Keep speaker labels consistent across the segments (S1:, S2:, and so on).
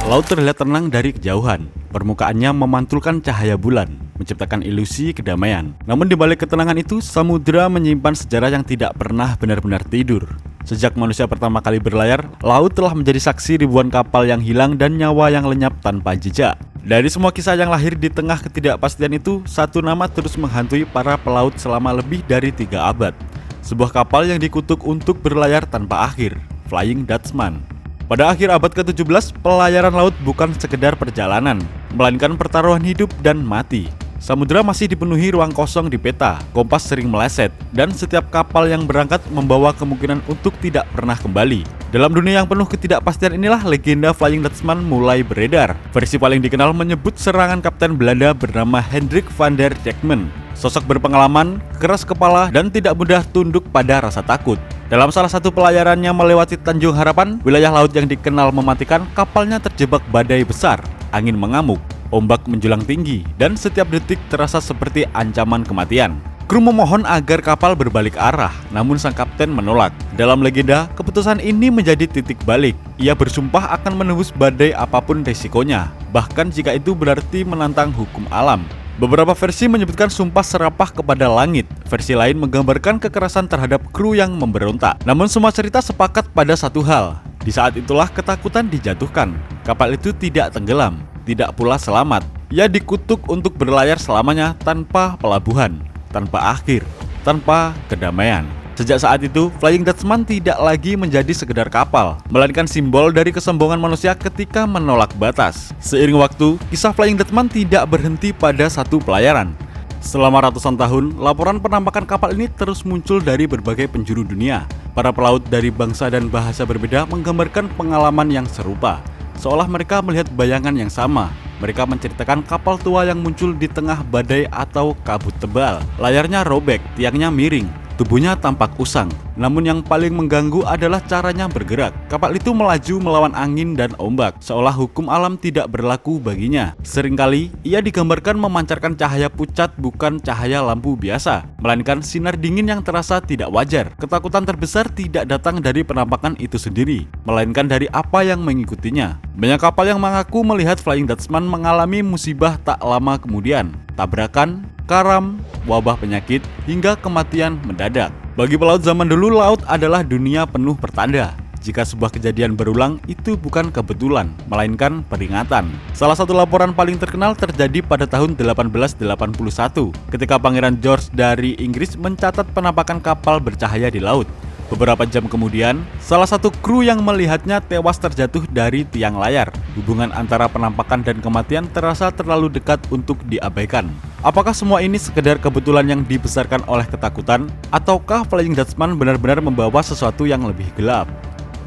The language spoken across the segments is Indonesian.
S1: Laut terlihat tenang dari kejauhan. Permukaannya memantulkan cahaya bulan, menciptakan ilusi kedamaian. Namun di balik ketenangan itu, samudera menyimpan sejarah yang tidak pernah benar-benar tidur. Sejak manusia pertama kali berlayar, laut telah menjadi saksi ribuan kapal yang hilang dan nyawa yang lenyap tanpa jejak. Dari semua kisah yang lahir di tengah ketidakpastian itu, satu nama terus menghantui para pelaut selama lebih dari 3 abad. Sebuah kapal yang dikutuk untuk berlayar tanpa akhir, Flying Dutchman. Pada akhir abad ke-17, pelayaran laut bukan sekedar perjalanan, melainkan pertaruhan hidup dan mati. Samudera masih dipenuhi ruang kosong di peta, kompas sering meleset, dan setiap kapal yang berangkat membawa kemungkinan untuk tidak pernah kembali. Dalam dunia yang penuh ketidakpastian inilah legenda Flying Dutchman mulai beredar. Versi paling dikenal menyebut serangan Kapten Belanda bernama Hendrik van der Degmen. Sosok berpengalaman, keras kepala, dan tidak mudah tunduk pada rasa takut. Dalam salah satu pelayarannya melewati Tanjung Harapan, wilayah laut yang dikenal mematikan, kapalnya terjebak badai besar, angin mengamuk, ombak menjulang tinggi, dan setiap detik terasa seperti ancaman kematian. Kru memohon agar kapal berbalik arah, namun sang kapten menolak. Dalam legenda, keputusan ini menjadi titik balik. Ia bersumpah akan menembus badai apapun resikonya, bahkan jika itu berarti menantang hukum alam. Beberapa versi menyebutkan sumpah serapah kepada langit. Versi lain menggambarkan kekerasan terhadap kru yang memberontak. Namun semua cerita sepakat pada satu hal. Di saat itulah ketakutan dijatuhkan. Kapal itu tidak tenggelam, tidak pula selamat. Ia dikutuk untuk berlayar selamanya tanpa pelabuhan, tanpa akhir, tanpa kedamaian. Sejak saat itu, Flying Dutchman tidak lagi menjadi sekedar kapal, melainkan simbol dari kesombongan manusia ketika menolak batas. Seiring waktu, kisah Flying Dutchman tidak berhenti pada satu pelayaran. Selama ratusan tahun, laporan penampakan kapal ini terus muncul dari berbagai penjuru dunia. Para pelaut dari bangsa dan bahasa berbeda menggambarkan pengalaman yang serupa, seolah mereka melihat bayangan yang sama. Mereka menceritakan kapal tua yang muncul di tengah badai atau kabut tebal. Layarnya robek, tiangnya miring, tubuhnya tampak usang. Namun yang paling mengganggu adalah caranya bergerak. Kapal itu melaju melawan angin dan ombak, seolah hukum alam tidak berlaku baginya. Seringkali ia digambarkan memancarkan cahaya pucat, bukan cahaya lampu biasa, melainkan sinar dingin yang terasa tidak wajar. Ketakutan terbesar tidak datang dari penampakan itu sendiri, melainkan dari apa yang mengikutinya. Banyak kapal yang mengaku melihat Flying Dutchman mengalami musibah tak lama kemudian. Tabrakan, karam, wabah penyakit, hingga kematian mendadak. Bagi pelaut zaman dulu, laut adalah dunia penuh pertanda. Jika sebuah kejadian berulang, itu bukan kebetulan, melainkan peringatan. Salah satu laporan paling terkenal terjadi pada tahun 1881, ketika Pangeran George dari Inggris mencatat penampakan kapal bercahaya di laut. Beberapa jam kemudian, salah satu kru yang melihatnya tewas terjatuh dari tiang layar. Hubungan antara penampakan dan kematian terasa terlalu dekat untuk diabaikan. Apakah semua ini sekedar kebetulan yang dibesarkan oleh ketakutan? Ataukah Flying Dutchman benar-benar membawa sesuatu yang lebih gelap?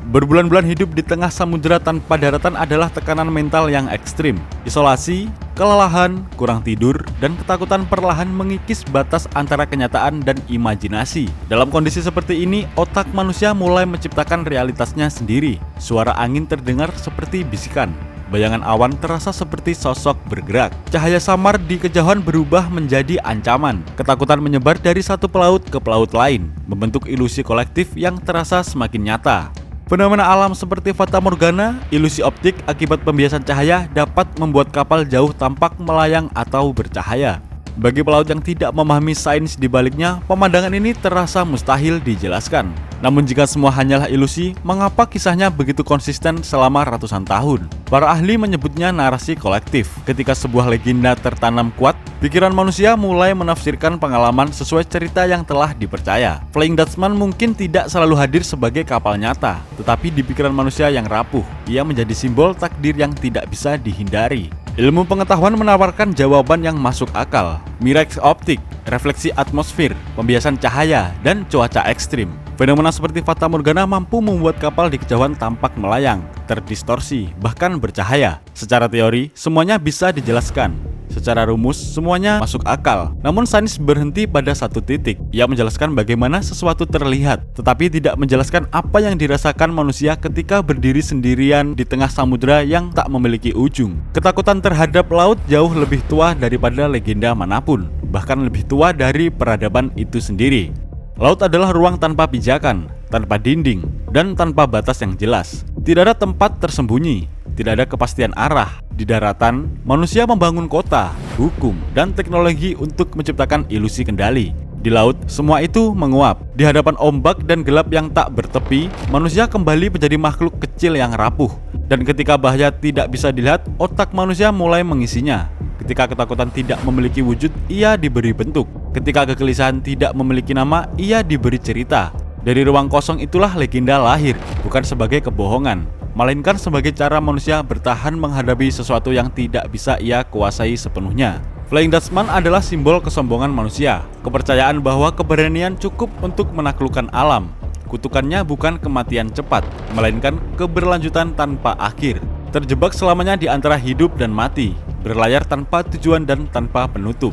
S1: Berbulan-bulan hidup di tengah samudera tanpa daratan adalah tekanan mental yang ekstrim. Isolasi, kelelahan, kurang tidur, dan ketakutan perlahan mengikis batas antara kenyataan dan imajinasi. Dalam kondisi seperti ini, otak manusia mulai menciptakan realitasnya sendiri. Suara angin terdengar seperti bisikan. Bayangan awan terasa seperti sosok bergerak. Cahaya samar di kejauhan berubah menjadi ancaman. Ketakutan menyebar dari satu pelaut ke pelaut lain, membentuk ilusi kolektif yang terasa semakin nyata. Fenomena alam seperti fata morgana, ilusi optik akibat pembiasan cahaya dapat membuat kapal jauh tampak melayang atau bercahaya. Bagi pelaut yang tidak memahami sains di baliknya, pemandangan ini terasa mustahil dijelaskan. Namun jika semua hanyalah ilusi, mengapa kisahnya begitu konsisten selama ratusan tahun? Para ahli menyebutnya narasi kolektif. Ketika sebuah legenda tertanam kuat, pikiran manusia mulai menafsirkan pengalaman sesuai cerita yang telah dipercaya. Flying Dutchman mungkin tidak selalu hadir sebagai kapal nyata, tetapi di pikiran manusia yang rapuh, ia menjadi simbol takdir yang tidak bisa dihindari. Ilmu pengetahuan menawarkan jawaban yang masuk akal. Mirage optik, refleksi atmosfer, pembiasan cahaya, dan cuaca ekstrim. Fenomena seperti fata morgana mampu membuat kapal di kejauhan tampak melayang, terdistorsi, bahkan bercahaya. Secara teori, semuanya bisa dijelaskan. Secara rumus, semuanya masuk akal. Namun sains berhenti pada satu titik. Ia menjelaskan bagaimana sesuatu terlihat, tetapi tidak menjelaskan apa yang dirasakan manusia ketika berdiri sendirian di tengah samudera yang tak memiliki ujung. Ketakutan terhadap laut jauh lebih tua daripada legenda manapun, bahkan lebih tua dari peradaban itu sendiri. Laut adalah ruang tanpa pijakan, tanpa dinding, dan tanpa batas yang jelas. Tidak ada tempat tersembunyi, tidak ada kepastian arah. Di daratan, manusia membangun kota, hukum, dan teknologi untuk menciptakan ilusi kendali. Di laut, semua itu menguap. Di hadapan ombak dan gelap yang tak bertepi, manusia kembali menjadi makhluk kecil yang rapuh. Dan ketika bahaya tidak bisa dilihat, otak manusia mulai mengisinya. Ketika ketakutan tidak memiliki wujud, ia diberi bentuk. Ketika kegelisahan tidak memiliki nama, ia diberi cerita. Dari ruang kosong itulah legenda lahir, bukan sebagai kebohongan, melainkan sebagai cara manusia bertahan menghadapi sesuatu yang tidak bisa ia kuasai sepenuhnya. Flying Dutchman adalah simbol kesombongan manusia, kepercayaan bahwa keberanian cukup untuk menaklukkan alam. Kutukannya bukan kematian cepat, melainkan keberlanjutan tanpa akhir. Terjebak selamanya di antara hidup dan mati, berlayar tanpa tujuan dan tanpa penutup.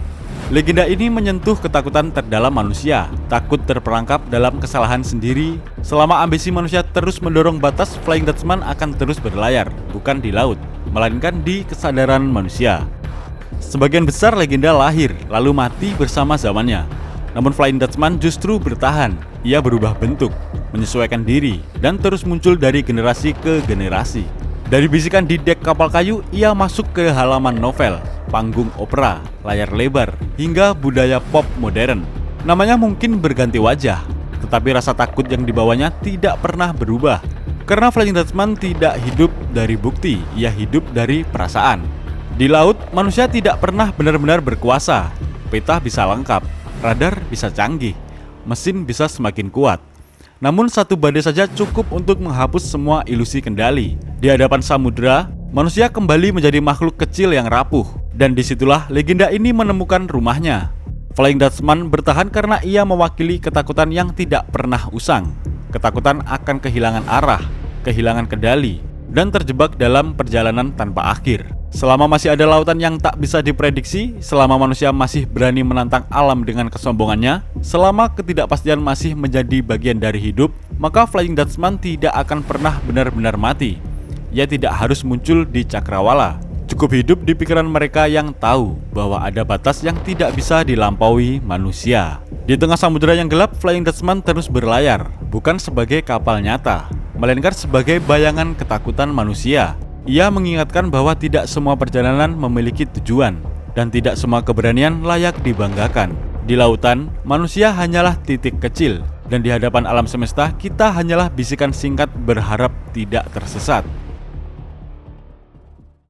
S1: Legenda ini menyentuh ketakutan terdalam manusia, takut terperangkap dalam kesalahan sendiri. Selama ambisi manusia terus mendorong batas, Flying Dutchman akan terus berlayar, bukan di laut, melainkan di kesadaran manusia. Sebagian besar legenda lahir, lalu mati bersama zamannya. Namun Flying Dutchman justru bertahan. Ia berubah bentuk, menyesuaikan diri, dan terus muncul dari generasi ke generasi. Dari bisikan di dek kapal kayu, ia masuk ke halaman novel, panggung opera, layar lebar, hingga budaya pop modern. Namanya mungkin berganti wajah, tetapi rasa takut yang dibawanya tidak pernah berubah. Karena Flying Dutchman tidak hidup dari bukti, ia hidup dari perasaan. Di laut, manusia tidak pernah benar-benar berkuasa. Peta bisa lengkap, radar bisa canggih, mesin bisa semakin kuat. Namun satu badai saja cukup untuk menghapus semua ilusi kendali. Di hadapan samudera, manusia kembali menjadi makhluk kecil yang rapuh. Dan disitulah legenda ini menemukan rumahnya. Flying Dutchman bertahan karena ia mewakili ketakutan yang tidak pernah usang. Ketakutan akan kehilangan arah, kehilangan kendali, dan terjebak dalam perjalanan tanpa akhir. Selama masih ada lautan yang tak bisa diprediksi, selama manusia masih berani menantang alam dengan kesombongannya, selama ketidakpastian masih menjadi bagian dari hidup, maka Flying Dutchman tidak akan pernah benar-benar mati. Ia tidak harus muncul di cakrawala. Cukup hidup di pikiran mereka yang tahu bahwa ada batas yang tidak bisa dilampaui manusia. Di tengah samudera yang gelap, Flying Dutchman terus berlayar, bukan sebagai kapal nyata, melainkan sebagai bayangan ketakutan manusia. Ia mengingatkan bahwa tidak semua perjalanan memiliki tujuan, dan tidak semua keberanian layak dibanggakan. Di lautan, manusia hanyalah titik kecil, dan di hadapan alam semesta, kita hanyalah bisikan singkat berharap tidak tersesat.